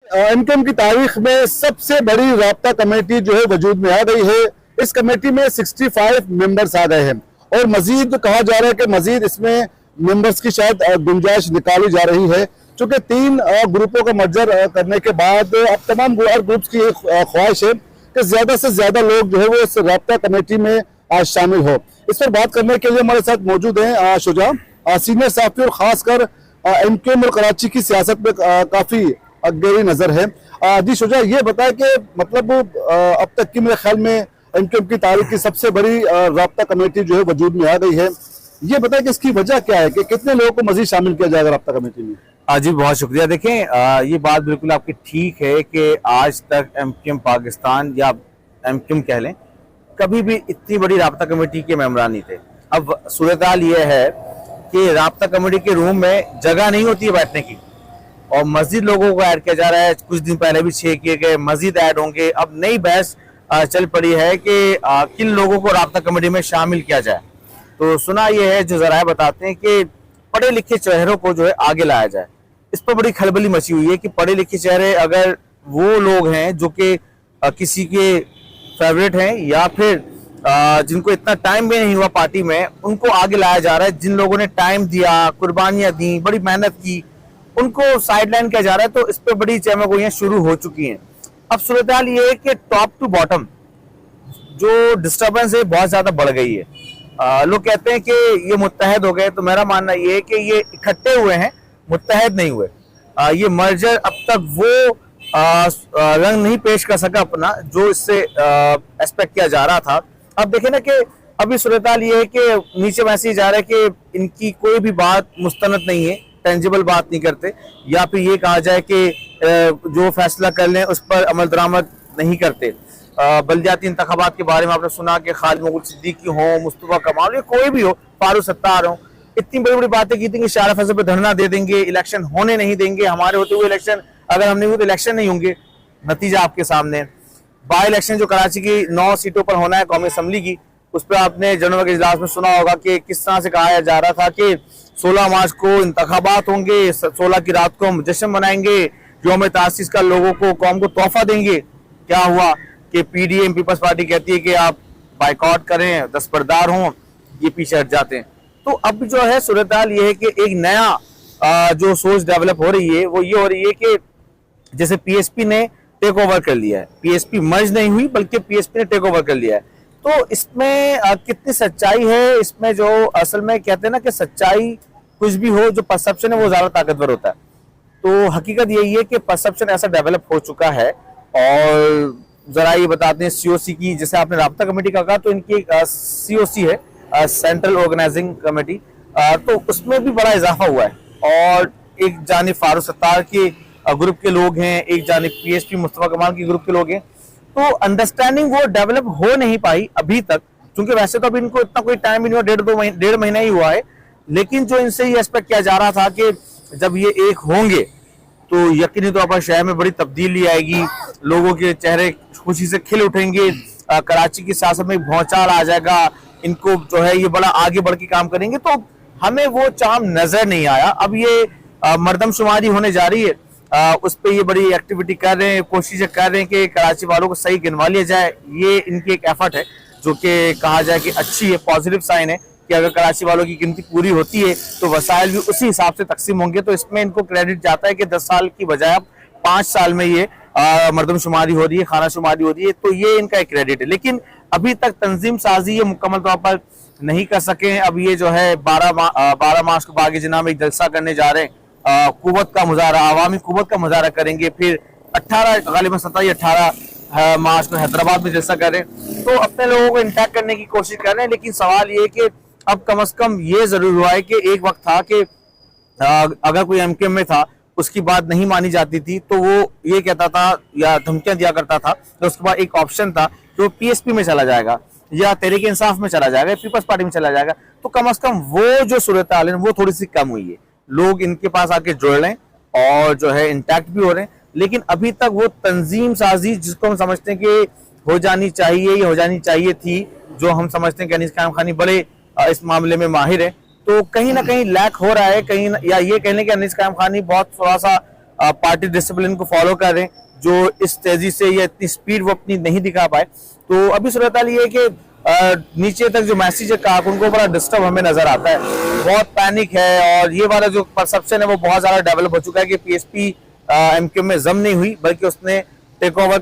MQM की तारीख में सबसे बड़ी राब्ता कमेटी जो है वजूद में आ गई है। इस कमेटी में 65 मेंबर्स आ गए हैं और मजीद कहा जा रहा है कि मजीद इसमें मेंबर्स की शायद गुंजाइश निकाली जा रही है, चूंकि 3 ग्रुपों का मर्जर करने के बाद अब तमाम ग्रुप्स की ख्वाहिश है कि ज्यादा से ज्यादा लोग जो है वो इस राब्ता कमेटी में आज शामिल हो। इस पर बात करने के लिए हमारे साथ मौजूद हैं शुजा, सीनियर सहाफी और खासकर एमकेएम और कराची की सियासत में काफी गहरी नजर है। जी शुजा, ये बताया कि मतलब अब तक की मेरे ख्याल में एमकेएम की तारीख की सबसे बड़ी राब्ता कमेटी जो है वजूद में आ गई है। ये बताया कि इसकी वजह क्या है कि कितने लोगों को मजीद शामिल किया जाएगा राब्ता कमेटी में? जी बहुत शुक्रिया। देखें, ये बात बिल्कुल आपकी ठीक है कि आज तक एमकेएम पाकिस्तान या एमकेएम कह लें, कभी भी इतनी बड़ी राब्ता कमेटी के मेंबरान नहीं थे। अब सूरत हाल ये है कि राब्ता कमेटी के रूम में जगह नहीं होती है बैठने की और मस्जिद लोगों को ऐड किया जा रहा है। कुछ दिन पहले भी 6 किए गए, मस्जिद ऐड होंगे। अब नई बहस चल पड़ी है कि किन लोगों को राब्ता कमेटी में शामिल किया जाए। तो सुना यह है, जो जराए बताते हैं कि पढ़े लिखे चेहरों को जो है आगे लाया जाए। इस पर बड़ी खलबली मची हुई है कि पढ़े लिखे चेहरे अगर वो लोग हैं जो कि किसी के फेवरेट हैं या फिर जिनको इतना टाइम भी नहीं हुआ पार्टी में, उनको आगे लाया जा रहा है। जिन लोगों ने टाइम दिया, कुर्बानियां दी, बड़ी मेहनत की, उनको साइडलाइन किया जा रहा है। तो इस पर बड़ी चहमगोइयां शुरू हो चुकी हैं। अब सूरत हाल ये है कि टॉप टू बॉटम जो डिस्टर्बेंस है बहुत ज्यादा बढ़ गई है। लोग कहते हैं कि ये मुत्तहद हो गए, तो मेरा मानना ये है कि ये इकट्ठे हुए हैं, मुत्तहद नहीं हुए। ये मर्जर अब तक वो रंग नहीं पेश कर सका अपना जो इससे एक्सपेक्ट किया जा रहा था। अब देखें ना कि अभी सूरत हाल ये है कि नीचे मैसेज जा रहा है कि इनकी कोई भी बात मुस्तनद नहीं है, टेंजिबल बात नहीं करते, या फिर ये कहा जाए कि जो फैसला कर लें उस पर अमल दरामद नहीं करते। बल्दियाती इंतखाबात के बारे में आपने सुना कि खालिद मकबूल सिद्दीकी हो, मुस्तफा कमाल, या कोई भी हो, फारूक सत्तार हो, इतनी बड़ी बड़ी बातें की थी कि शारा फैसल पे धरना दे देंगे, इलेक्शन होने नहीं देंगे, हमारे होते हुए इलेक्शन अगर हम नहीं हुए तो इलेक्शन नहीं होंगे। नतीजा आपके सामने। बाई इलेक्शन जो कराची की 9 सीटों पर होना है कौमी असम्बली की, उस पर आपने जनरल के इजलास में सुना होगा कि किस तरह से कहा जा रहा था कि 16 मार्च को इंतखाबात होंगे, 16 की रात को हम जश्न मनाएंगे, यौम तासीस का लोगों को, कौम को तोहफा देंगे। क्या हुआ कि पीडीएम पीपल्स पार्टी कहती है कि आप बाइकआउट करें, दस्तबरदार हों, ये पीछे हट जाते हैं। तो अब जो है सूरत हाल ये है कि एक नया जो सोच डेवलप हो रही है वो ये हो रही है कि जैसे पीएसपी ने टेक ओवर कर लिया है। पीएसपी मर्ज नहीं हुई बल्कि पीएसपी ने टेक ओवर कर लिया है। तो इसमें कितनी सच्चाई है, इसमें जो असल में कहते हैं ना कि सच्चाई कुछ भी हो, जो परसेप्शन है वो ज्यादा ताकतवर होता है। तो हकीकत यही है कि परसेप्शन ऐसा डेवलप हो चुका है। और जरा ये बताते हैं सीओसी की, जैसे आपने राब्ता कमेटी का कहा, तो इनकी एक सीओसी है, सेंट्रल ऑर्गेनाइजिंग कमेटी, तो उसमें भी बड़ा इजाफा हुआ है। और एक जानिब फारूक सत्तार के ग्रुप के लोग हैं, एक जानिब पीएसपी मुस्तफा कमाल के ग्रुप के लोग हैं। तो अंडरस्टैंडिंग वो डेवलप हो नहीं पाई अभी तक, क्योंकि वैसे तो अभी इनको इतना कोई टाइम भी नहीं हुआ, डेढ़ महीना ही हुआ है। लेकिन जो इनसे ये एक्सपेक्ट किया जा रहा था कि जब ये एक होंगे तो यकीनी तौर पर शहर में बड़ी तब्दीली आएगी, लोगों के चेहरे खुशी से खिल उठेंगे, कराची की सियासत में भौचाल आ जाएगा, इनको जो है ये बड़ा आगे बढ़ के काम करेंगे। तो हमें वो चाम नजर नहीं आया। अब ये मर्दमशुमारी होने जा रही है, उस पर ये बड़ी एक्टिविटी कर रहे हैं, कोशिशें कर रहे हैं कि कराची वालों को सही गिनवा लिया जाए। ये इनकी एक एफर्ट है जो कि कहा जाए कि अच्छी है, पॉजिटिव साइन है कि अगर कराची वालों की गिनती पूरी होती है तो वसाइल भी उसी हिसाब से तकसीम होंगे। तो इसमें इनको क्रेडिट जाता है कि 10 साल की बजाय अब 5 साल में ये मर्दमशुमारी हो रही है, खाना शुमारी हो रही है, तो ये इनका एक क्रेडिट है। लेकिन अभी तक तंजीम साजी ये मुकम्मल तौर पर नहीं कर सके। अब ये जो है 12 मार्च को बागी जिना में एक जलसा करने जा रहे हैं, कुव्वत का मुजाहरा, अवामी कुव्वत का मुजाहरा करेंगे। फिर 18 गालिबन 27-18 मार्च को हैदराबाद में जलसा करें। तो अपने लोगों को इंटैक्ट करने की कोशिश कर रहे हैं। लेकिन सवाल ये है कि अब कम से कम ये जरूर हुआ है कि एक वक्त था कि अगर कोई एमकेएम में था, उसकी बात नहीं मानी जाती थी तो वो ये कहता था या धमकियां दिया करता था, तो उसके बाद एक ऑप्शन था कि वो पीएसपी में चला जाएगा या तहरीक इंसाफ में चला जाएगा, पीपल्स पार्टी में चला जाएगा। तो कम से कम वो जो सूरत हाल है वो थोड़ी सी कम हुई है। लोग इनके पास आके जुड़ रहे हैं और जो है इंटैक्ट भी हो रहे हैं। लेकिन अभी तक वो तंजीम साजी जिसको हम समझते हैं कि हो जानी चाहिए या हो जानी चाहिए थी, जो हम समझते हैं कि अनीस कायम खानी बड़े इस मामले में माहिर है, तो कहीं ना कहीं लैक हो रहा है। कहीं या ये कहने के अनीस कायम खानी बहुत थोड़ा सा पार्टी डिसिप्लिन को फॉलो कर रहे हैं, जो इस तेजी से या इतनी स्पीड वो अपनी नहीं दिखा पाए। तो अभी सूरत हाल ये है कि नीचे तक जो मैसेज है कारकुन को बड़ा डिस्टर्ब हमें नजर आता है, बहुत पैनिक है, और ये वाला जो परसेप्शन है वो बहुत ज्यादा डेवलप हो चुका है कि पीएसपी एमक्यूएम में जम नहीं हुई, बल्कि उसने टेक ओवर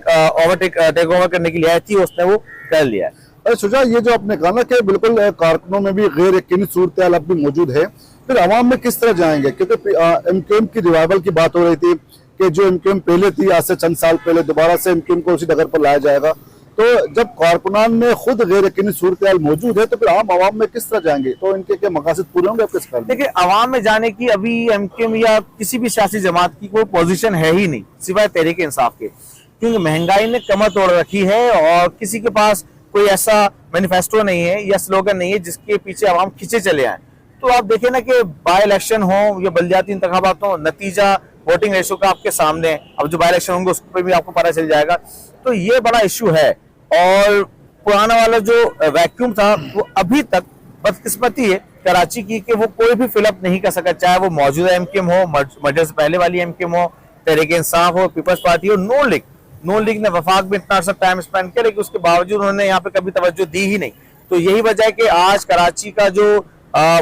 करने के लिए आई थी, उसने वो कर लिया है। अरे शुजा, ये जो आपने कहा ना कि बिल्कुल कारकुनों में भी गैर यकीनी सूरत हाल अब भी मौजूद है, फिर आवाम में किस तरह जाएंगे? क्योंकि एमक्यूएम की रिवाइवल की बात हो रही थी कि जो एमक्यूएम पहले थी, आज से चंद साल पहले दोबारा से एमक्यूएम को उसी डगर पर लाया जाएगा। तो जब कारकुनान में खुद गैर यकीनी सूरत हाल मौजूद है, तो फिर आम आवाम में किस तरह जाएंगे? तो इनके क्या मकासद पूरे होंगे आपके ख्याल में? देखिए, आवाम में जाने की अभी एमक्यूएम या किसी भी सियासी जमात की कोई पोजीशन है ही नहीं, सिवाय तहरीक इंसाफ के, क्योंकि महंगाई ने कमर तोड़ रखी है और किसी के पास कोई ऐसा मैनिफेस्टो नहीं है या स्लोगन नहीं है जिसके पीछे आवाम खींचे चले आए। तो आप देखें ना कि बाई इलेक्शन हो या बल्दियाती इंतखाबात हो, नतीजा वोटिंग रेशो का आपके सामने है। अब जो बाई इलेक्शन होंगे उस पर भी आपको पता चल जाएगा। तो ये बड़ा इश्यू है, और पुराना वाला जो वैक्यूम था वो अभी तक बदकिस्मती है कराची की कि वो कोई भी फिलअप नहीं कर सका, चाहे वो मौजूदा एमक्यूएम हो, मर्जर से पहले वाली एमक्यूएम हो, तहरीक इंसाफ हो, पीपल्स पार्टी हो, नून लीग ने वफाक में इतना अर्सा टाइम स्पेंड किया, लेकिन उसके बावजूद उन्होंने यहाँ पे कभी तवज्जो दी ही नहीं। तो यही वजह है कि आज कराची का जो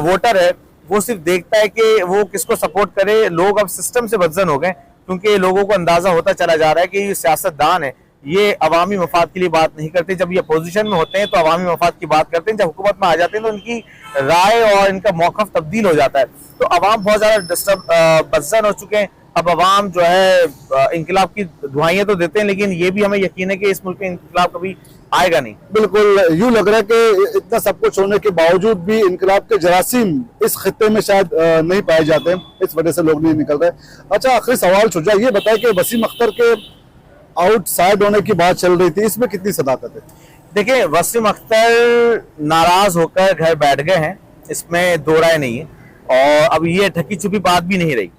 वोटर है वो सिर्फ देखता है कि वो किसको सपोर्ट करे। लोग अब सिस्टम से बदजन हो गए, क्योंकि लोगों को अंदाजा होता चला जा रहा है कि ये सियासतदान है, ये अवामी मफाद के लिए बात नहीं करते। जब ये अपोजिशन में होते हैं तो अवामी मफाद की बात करते हैं, जब हुकूमत में आ जाते हैं तो उनकी राय और इनका मौक़िफ़ तब्दील हो जाता है। तो अवाम बहुत ज्यादा बदजन हो चुके हैं। अब अवाम जो है इंकलाब की दुआएं तो देते हैं, लेकिन ये भी हमें यकीन है कि इस मुल्क में इंकलाब कभी आएगा नहीं। बिल्कुल, यूं लग रहा है कि इतना सब कुछ होने के बावजूद भी इंकलाब के जरासीम इस खित्ते में शायद नहीं पाए जाते, इस वजह से लोग नहीं निकल रहे। अच्छा, आखिरी सवाल शुजा, ये बताए कि वसीम अख्तर के आउटसाइड होने की बात चल रही थी, इसमें कितनी सदाकत है? देखिए, वसीम अख्तर नाराज होकर घर बैठ गए हैं, इसमें दो राय नहीं है, और अब ये ढकी छुपी बात भी नहीं रही।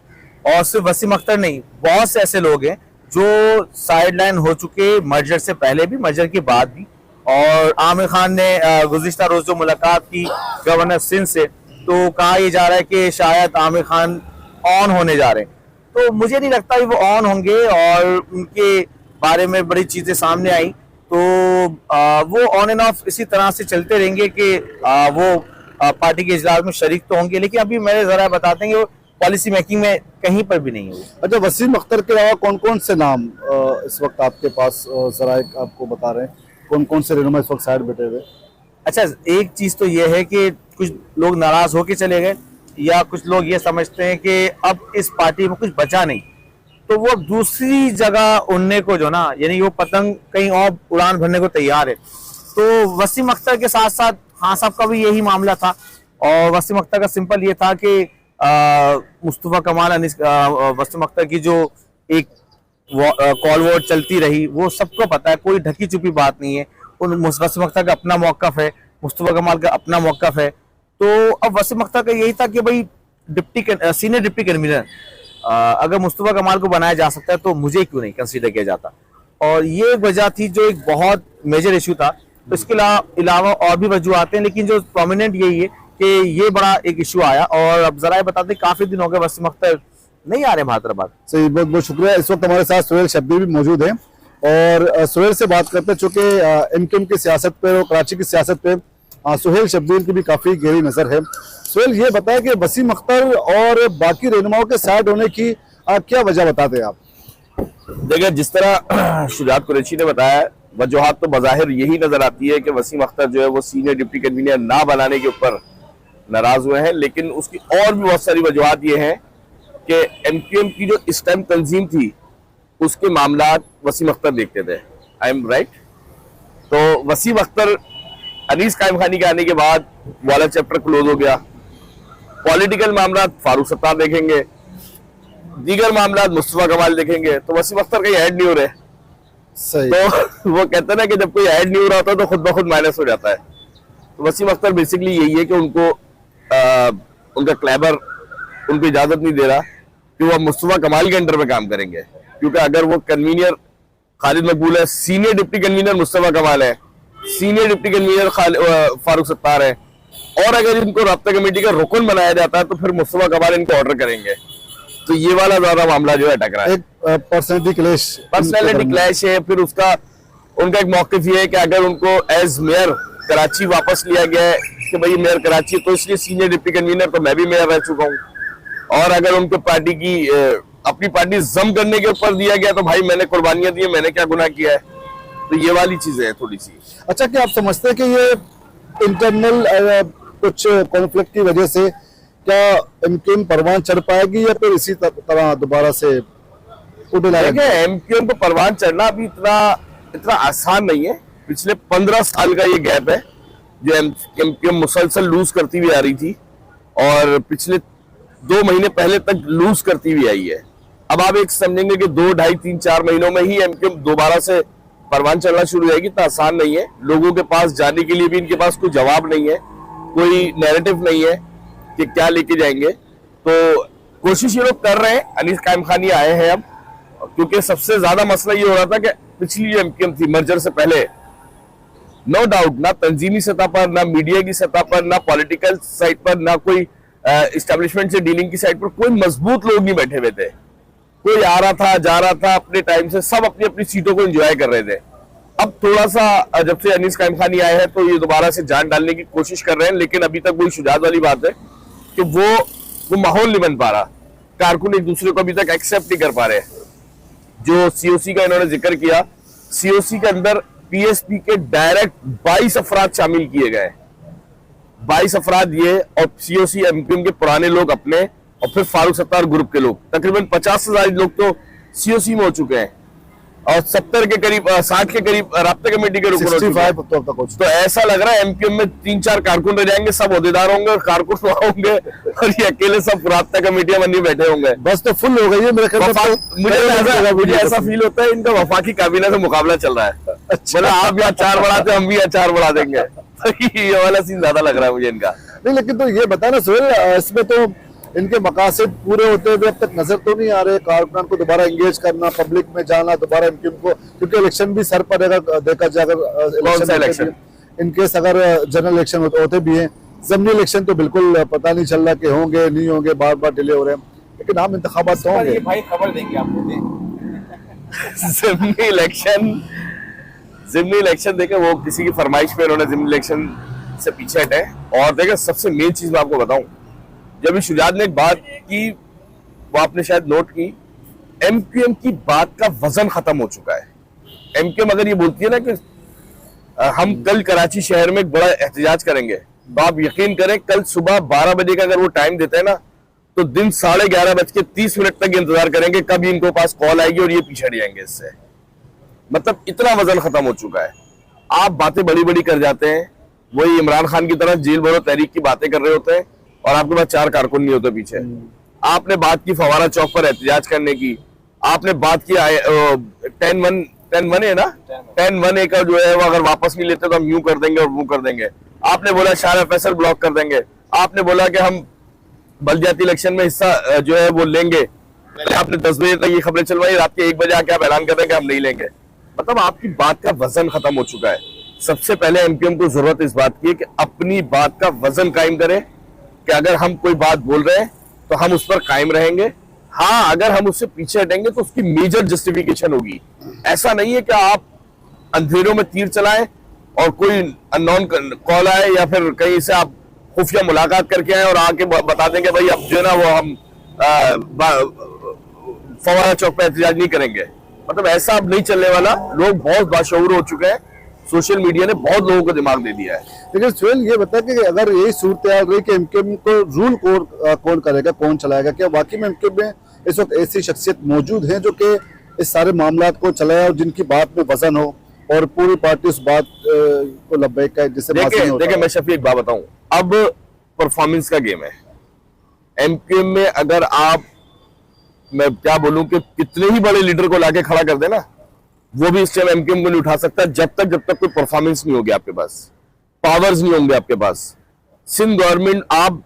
और सिर्फ वसीम अख्तर नहीं, बहुत से ऐसे लोग हैं जो साइडलाइन हो चुके, मर्जर से पहले भी, मर्जर के बाद भी। और आमिर खान ने गुज़िश्ता रोज जो मुलाकात की गवर्नर सिंध से, तो कहा यह जा रहा है कि शायद आमिर खान ऑन होने जा रहे हैं। तो मुझे नहीं लगता कि वो ऑन होंगे, और उनके बारे में बड़ी चीजें सामने आई, तो वो ऑन एंड ऑफ इसी तरह से चलते रहेंगे कि वो पार्टी के इजलास में शरीक तो होंगे, लेकिन अभी मेरे जरा बताते हैं कि वो पॉलिसी मेकिंग में कहीं पर भी नहीं हुई। अच्छा, वसीम अख्तर के अलावा कौन कौन से नाम इस वक्त आपके पास जरा आपको बता रहे हैं, कौन कौन से रहनुमा इस वक्त साइड बैठे हुए? अच्छा, एक चीज तो ये है कि कुछ लोग नाराज होके चले गए, या कुछ लोग ये समझते हैं कि अब इस पार्टी में कुछ बचा नहीं, तो वो दूसरी जगह उड़ने को जो ना, यानी वो पतंग कहीं और उड़ान भरने को तैयार है। तो वसीम अख्तर के साथ साथ खान साहब का भी यही मामला था, और वसीम अख्तर का सिंपल ये था कि मुस्तफा कमाल वसीम अख्तर की जो एक कॉल वोट चलती रही, वो सबको पता है, कोई ढकी छुपी बात नहीं है। वसीम अख्तर का अपना मौक़िफ़ है, मुस्तफा कमाल का अपना मौक़िफ़ है। तो अब वसीम अख्तर का यही था कि भाई सीनियर डिप्टी कन्वीनर अगर मुस्तफा कमाल को बनाया जा सकता है तो मुझे क्यों नहीं कंसीडर किया जाता। और ये वजह थी जो एक बहुत मेजर इशू था। तो इसके अलावा और भी वजूहत हैं, लेकिन जो प्रोमिनेंट यही है कि ये बड़ा एक इशू आया। और अब जरा बताते काफी दिन हो गए वसीम अख्तर नहीं आ रहे हैदराबाद। सही, बहुत बहुत शुक्रिया। इस वक्त हमारे साथ सुहेल शब्बीर भी मौजूद हैं, और सुहेल से बात करते हैं, चूंकि एमक्यूएम की सियासत पे और कराची की सियासत पे सुहेल शब्बीर की भी काफी गहरी नजर है। सुहेल, ये बताया कि वसीम अख्तर और बाकी रहनुमाओं के साइड होने की क्या वजह बताते हैं आप? देखिए, जिस तरह शुजात कुरैशी ने बताया, वजूहात तो बज़ाहिर यही नजर आती है कि वसीम अख्तर जो है वो सीनियर डिप्टी कन्वीनर ना बनाने के ऊपर नाराज हुए हैं, लेकिन उसकी और भी बहुत सारी वजूहात ये हैं कि एमक्यूएम की जो इस टाइम तंजीम थी उसके मामलात वसीम अख्तर देखते थे। I am right? तो वसीम अख्तर अनीस कायम खानी के आने के बाद वाला चैप्टर क्लोज हो गया। पॉलिटिकल मामला फारूक सत्तार देखेंगे, दीगर मामला मुस्तफा कमाल देखेंगे, तो वसीम अख्तर कहीं ऐड नहीं हो रहे। सही। तो वो कहते हैं ना कि जब कोई ऐड नहीं हो रहा होता तो खुद ब खुद माइनस हो जाता है। तो वसीम अख्तर बेसिकली यही है कि उनको उनका क्लैबर उनको इजाजत नहीं दे रहा कि वो मुस्तफा कमाल के अंडर में काम करेंगे, क्योंकि अगर वो कन्वीनर खालिद मकबूल है, सीनियर डिप्टी कन्वीनर मुस्तफा कमाल है, senior deputy convener Farooq Sattar है, और अगर इनको राब्ता कमेटी का रुकन बनाया जाता है तो फिर मुस्तफा कमाल इनको ऑर्डर करेंगे। तो ये वाला ज्यादा मामला जो है टकरा है। एक पर्सनैलिटी क्लैश है। फिर उसका उनका एक मौकिफ ये है कि अगर उनको एज मेयर कराची वापस लिया गया है कि भाई मेयर कराची, तो इसलिए सीनियर डिप्टी कन्वीनर तो मैं भी मेयर रह चुका हूँ, और अगर उनको पार्टी की अपनी पार्टी जम करने के ऊपर दिया गया तो भाई मैंने कुर्बानियां दी, मैंने क्या गुनाह किया है। तो ये वाली चीजें हैं थोड़ी सी। अच्छा, क्या आप समझते हैं कि ये इंटरनल कुछ कॉन्फ्लिक्ट की वजह से क्या एमक्यूएम परवान चढ़ पाएगी या फिर इसी तरह दोबारा से उठ लाएगी? एमक्यूएम को परवान चढ़ना अभी इतना आसान नहीं है। पिछले 15 साल का ये गैप है जो एमक्यूएम मुसलसल लूज करती हुई आ रही थी, और पिछले 2 महीने पहले तक लूज करती हुई आई है। अब आप एक समझेंगे कि 2, 2.5, 3, 4 महीनों में ही एमक्यूएम दोबारा से परवान चलना शुरू हो जाएगी। इतना आसान नहीं है। लोगों के पास जाने के लिए भी इनके पास कोई जवाब नहीं है, कोई नैरेटिव नहीं है कि क्या लेके जाएंगे। तो कोशिश ये लोग कर रहे हैं। अनीस कायम खानी आए हैं अब, क्योंकि सबसे ज्यादा मसला ये हो रहा था कि पिछली जो एमक्यूएम थी मर्जर से पहले, नो डाउट ना तंजीमी सतह पर, ना मीडिया की सतह पर, ना पॉलिटिकल साइड पर, ना कोई एस्टेब्लिशमेंट से डीलिंग की साइड पर कोई मजबूत लोग नहीं बैठे हुए थे। कोई आ रहा था, जा रहा था अपने टाइम से, सब अपनी अपनी सीटों को एंजॉय कर रहे थे। अब थोड़ा सा जब से अनीस कायम खानी आए हैं तो ये दोबारा से जान डालने की कोशिश कर रहे हैं, लेकिन अभी तक वही शुजात वाली बात है कि वो माहौल नहीं बन पा रहा। कारकुन एक दूसरे को अभी तक एक्सेप्ट नहीं कर पा रहे। जो सीओसी का इन्होंने जिक्र किया, सीओसी के अंदर पीएसपी के डायरेक्ट 22 अफराद शामिल किए गए। 22 अफराद ये, और सीओसी एमक्यूएम के पुराने लोग अपने, और फिर फारूक सत्तार ग्रुप के लोग। तकरीबन 50 से ज्यादा लोग तो सीओसी में हो चुके हैं, और 70 के करीब 60 के करीब राब्ता कमेटी के रुकन हो चुके हैं। तो ऐसा लग रहा है एमक्यूएम में 3-4 कारकुन रह जाएंगे, सब ओहदेदार होंगे, कारकुन होंगे, और ये अकेले सब राब्ता कमेटियां बनी बैठे होंगे। बस तो फुल हो गई है मेरे ख्याल से। मुझे ऐसा फील होता है इनका वफाकी काबीना से मुकाबला चल रहा है। मतलब आप यहाँ 4 बढ़ाते, हम भी यहाँ 4 बढ़ा देंगे। ये वाला सीन ज्यादा लग रहा है मुझे इनका। नहीं, लेकिन तो ये बताना सुहेल, इसमें तो इनके मकासद पूरे होते हुए अब तक नजर तो नहीं आ रहे। कारकुनान को दोबारा एंगेज करना, पब्लिक में जाना दोबारा एमक्यूएम को, क्योंकि इलेक्शन भी सर पर अगर देखा जाए, अगर इलेक्शन इनकेस अगर जनरल इलेक्शन होते भी हैं, ज़मीनी इलेक्शन तो बिल्कुल पता नहीं चल रहा कि होंगे नहीं होंगे, बार बार डिले हो रहे हैं, लेकिन हम इंतखाबात तो होंगे। भाई खबर देंगे आपको। ज़िमनी इलेक्शन देखे, वो किसी की फरमाइश पे उन्होंने ज़िमनी इलेक्शन से पीछे हटे। और देखे सबसे मेन चीज मैं आपको बताऊं, जब शुजात ने एक बात की, वो आपने शायद नोट की, एमक्यूएम की बात का वजन खत्म हो चुका है। एमक्यूएम अगर ये बोलती है ना कि हम कल कराची शहर में एक बड़ा एहतजाज करेंगे, तो आप यकीन करें कल सुबह 12 बजे का अगर वो टाइम देते हैं ना, तो दिन 11:30 तक इंतजार करेंगे कब इनको पास कॉल आएगी और ये पीछे हट जाएंगे इससे। मतलब इतना वजन खत्म हो चुका है। आप बातें बड़ी बड़ी कर जाते हैं, वही इमरान खान की तरह जेल भरो तहरीक की बातें कर रहे होते हैं, और आपके पास 4 कारकुन नहीं होते पीछे। आपने बात की फवारा चौक पर एहतजाज करने की, आपने बात की 10-1 है ना, 10-1 का जो है वो अगर वापस नहीं लेते तो हम यूं कर देंगे और वो कर देंगे। आपने बोला शाह फैसल ब्लॉक कर देंगे, आपने बोला कि हम बलदियाती इलेक्शन में हिस्सा जो है वो लेंगे। आपने 10 बजे तक ये खबरें चलवाई, रात के 1 बजे आके आप ऐलान कर देंगे हम नहीं लेंगे। मतलब आपकी बात का वजन खत्म हो चुका है। सबसे पहले एमक्यूएम को जरूरत इस बात की है कि अपनी बात का वजन कायम करे, कि अगर हम कोई बात बोल रहे हैं तो हम उस पर कायम रहेंगे। हाँ, अगर हम उससे पीछे हटेंगे तो उसकी मेजर जस्टिफिकेशन होगी। ऐसा नहीं है कि आप अंधेरों में तीर चलाएं और कोई अननोन कॉल आए या फिर कहीं से आप खुफिया मुलाकात करके आए और आके बता देंगे भाई अब जो है ना वो हम फवारा चौक पे एहतजाज नहीं करेंगे। मतलब ऐसा अब नहीं चलने वाला। लोग बहुत बाशऊर हो चुके हैं, सोशल मीडिया ने बहुत लोगों को दिमाग दे दिया है। लेकिन सुहेल ये बता कि अगर यही सूरत रही कि एमक्यूएम को रूल कौन करेगा, कौन चलाएगा, क्या वाकई में एमक्यूएम में इस वक्त ऐसी शख्सियत मौजूद है जो कि इस सारे मामलात को चलाए और जिनकी बात में वजन हो और पूरी पार्टी उस बात को लब्बैक कहे, जिससे देखिए मैं शफी एक बात बताऊं, अब परफॉर्मेंस का गेम है एमक्यूएम में। अगर आप, मैं क्या बोलूं कि कितने ही बड़े लीडर को लाके खड़ा कर देना, वो भी इस टाइम एमक्यूएम को नहीं उठा सकता जब तक कोई परफॉर्मेंस नहीं होगी आपके पास, पावर्स नहीं होंगे आपके पास। सिंध गवर्नमेंट, आप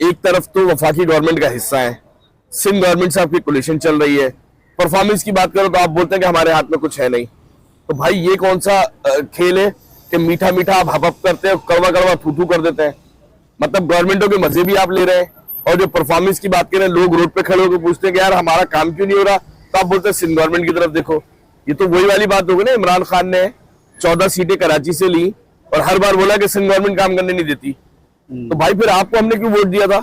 एक तरफ तो वफाकी गवर्नमेंट का हिस्सा है, सिंध गवर्नमेंट से आपकी कोलिशन चल रही है। परफॉर्मेंस की बात करो तो आप बोलते हैं कि हमारे हाथ में कुछ है नहीं। तो भाई ये कौन सा खेल है कि मीठा मीठा आप हप करते हैं, कड़वा कड़वा थू थू कर देते हैं। मतलब गवर्नमेंटों के मजे भी आप ले रहे हैं और जो परफॉर्मेंस की बात करें, लोग रोड पे खड़े होकर पूछते हैं कि यार हमारा काम क्यों नहीं हो रहा, तो आप बोलते हैं सिंध गवर्नमेंट की तरफ देखो। ये तो वही वाली बात होगी ना, इमरान खान ने 14 सीटें कराची से ली और हर बार बोला कि सिंध गवर्नमेंट काम करने नहीं देती, तो भाई फिर आपको हमने क्यों वोट दिया था?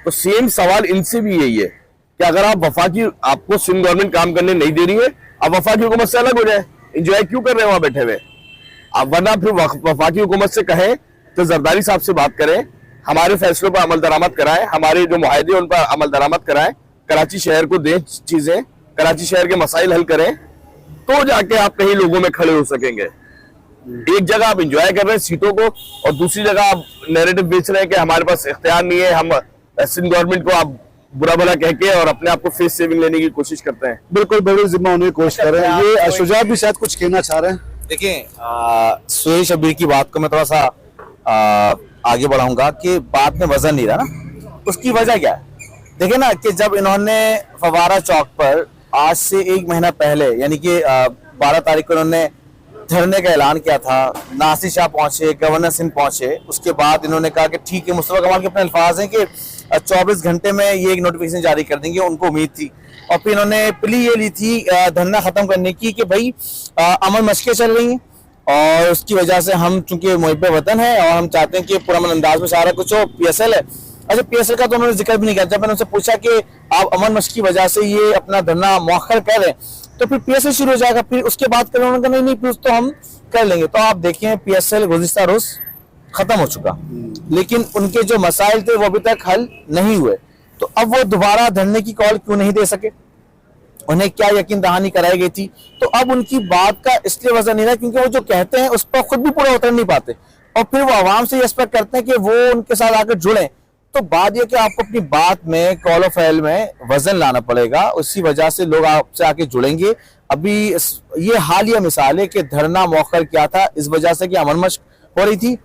तो सेम सवाल इनसे भी यही है कि अगर आप वफाकी, आपको सिंध गवर्नमेंट काम करने नहीं दे रही है, अब वफाकी हुकूमत से अलग हो जाए, एंजॉय क्यों कर रहे हैं वहां बैठे हुए आप? वरना फिर वफाकी हुकूमत से कहें तो जरदारी साहब से बात करें, हमारे फैसलों पर अमल दरामद कराएं, हमारे जो मुआहदे उन पर अमल दरामद कराएं, कराची शहर को दें चीजें, कराची शहर के मसाइल हल करें, तो जाके आप कहीं लोगों में खड़े हो सकेंगे। एक जगह आप एंजॉय कर रहे हैं सीटों को और दूसरी जगह आप नैरेटिव बेच रहे हैं कि हमारे पास इख्तियार नहीं है, हम सिंध गवर्नमेंट को आप बुरा भला कह के और अपने आप को फेस सेविंग लेने की कोशिश करते हैं। बिल्कुल बड़ी जिम्मा होने की कोशिश कर रहे हैं। ये शुजात भी शायद कुछ कहना चाह रहे हैं। देखिए, सुहेल शब्बीर की बात को मैं थोड़ा सा आगे बढ़ाऊंगा कि बात में वजन नहीं रहा ना। उसकी वजह क्या है? देखिए ना कि जब इन्होंने फवारा चौक पर आज से 1 महीना पहले यानी कि 12 तारीख को इन्होंने धरने का ऐलान किया था, नासिर शाह पहुंचे, गवर्नर सिंध पहुंचे, उसके बाद इन्होंने कहा कि ठीक है, मुस्तफा कमाल के अपने अल्फाज हैं कि 24 घंटे में ये एक नोटिफिकेशन जारी कर देंगे, उनको उम्मीद थी। और फिर इन्होंने प्ली ये ली थी धरना खत्म करने की कि भाई अमन मशकें चल रही हैं और उसकी वजह से हम चूंकि मुहिब वतन है और हम चाहते हैं कि पुरअमन अंदाज में सारा कुछ हो। PSL है, अच्छा PSL का तो उन्होंने जिक्र भी नहीं किया। जब मैंने उनसे पूछा कि आप अमन मशक की वजह से ये अपना धरना मौखर कर रहे हैं तो फिर PSL शुरू हो जाएगा, फिर उसके बाद करें, उन्होंने कहा नहीं फिर तो हम कर लेंगे। तो आप देखें PSL गुज़िश्ता रोज खत्म हो चुका, लेकिन उनके जो मसाइल थे वो अभी तक हल नहीं हुए। तो अब वो दोबारा धरने की कॉल क्यों नहीं दे सके? उन्हें क्या यकीन दहानी कराई गई थी? तो अब उनकी बात का इसलिए वजन नहीं रहा क्योंकि वो जो कहते हैं उस पर खुद भी पूरा उतर नहीं पाते और फिर वो आवाम से एक्सपेक्ट करते हैं कि वो उनके साथ आकर जुड़े। तो बात यह कि आपको अपनी बात में, कॉल ऑफ फेल में वजन लाना पड़ेगा, उसी वजह से लोग आपसे आके जुड़ेंगे। अभी ये हालिया मिसाल है कि धरना मौखर किया था इस वजह से कि अमन मशक हो रही थी,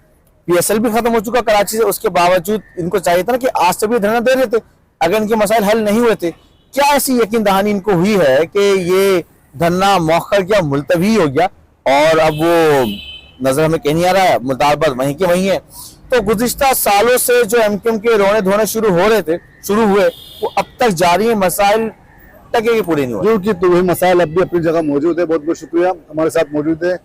PSL भी खत्म हो चुका कराची से, उसके बावजूद इनको चाहिए था ना कि आज से भी धरना दे रहे थे अगर इनके मसाइल हल नहीं हुए थे। क्या ऐसी यकीन दहानी इनको हुई है कि ये धरना मौखर क्या मुलतवी हो गया और अब वो नजर हमें कहीं नहीं आ रहा है, मुतालबात वहीं के वहीं है। तो गुज़िश्ता सालों से जो MQM के रोने धोने शुरू हुए वो अब तक जारी है, मसाइल टके के पूरे नहीं हुए। क्योंकि तो वही मसाइल अब भी अपनी जगह मौजूद है। बहुत बहुत शुक्रिया, हमारे साथ मौजूद है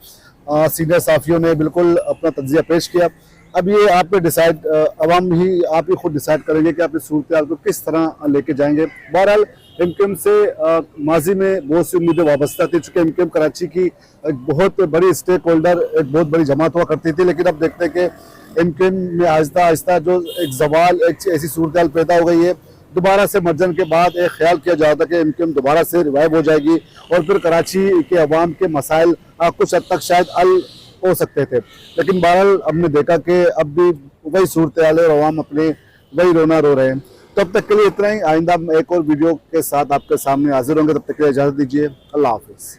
सीनियर साफियों ने बिल्कुल अपना तज्जिया पेश किया। अब ये आप पे डिसाइड, अवाम ही आप ही खुद डिसाइड करेंगे कि आप इस सूरत को किस तरह लेके जाएंगे। बहरहाल MQM से माजी में बहुत सी उम्मीदें वाबस्ता थी, चूँकि MQM कराची की एक बहुत बड़ी स्टेक होल्डर, एक बहुत बड़ी जमात हुआ करती थी, लेकिन अब देखते हैं कि MQM में आहिस्ता आहिस्ता जो एक जवाल, एक ऐसी सूरत पैदा हो गई है। दोबारा से मर्जन के बाद एक ख्याल किया जा रहा था कि MQM दोबारा से रिवाइव हो जाएगी और फिर कराची के अवाम के मसाइल कुछ हद तक शायद हल हो सकते थे, लेकिन बहरहाल हमने देखा कि अब भी वही सूरत हाल है और अवाम अपने वही रोना रो रहे हैं। तो अब तक के लिए इतना ही, आइंदा एक और वीडियो के साथ आपके सामने हाजिर होंगे, तब तक के लिए इजाज़त दीजिए। अल्लाह हाफिज़।